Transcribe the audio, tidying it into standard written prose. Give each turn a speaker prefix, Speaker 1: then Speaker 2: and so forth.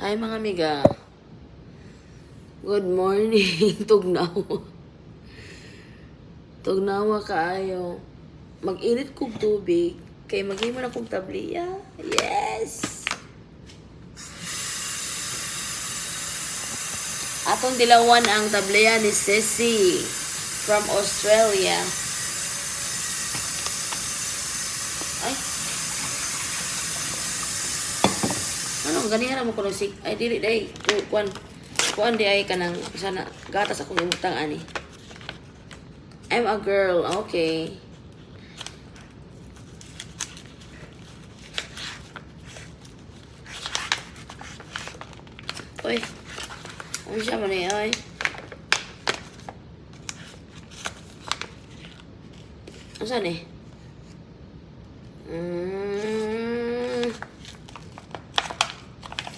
Speaker 1: Hi mga amiga. Good morning. Tugnaw. Tugnawa kaayo. Mag-init kog tubig. Kay maghimo na kog tabliya. Yes! Atong dilawan ang tabliya ni Ceci from Australia. Ay. Ano, ganihan mo ko no sig. Ay, dili, day. Kuan di ay ka ng sana gatas akong imutang ani. I'm a girl. Okay. Uy. Ano siya man eh, ay. Ano saan eh?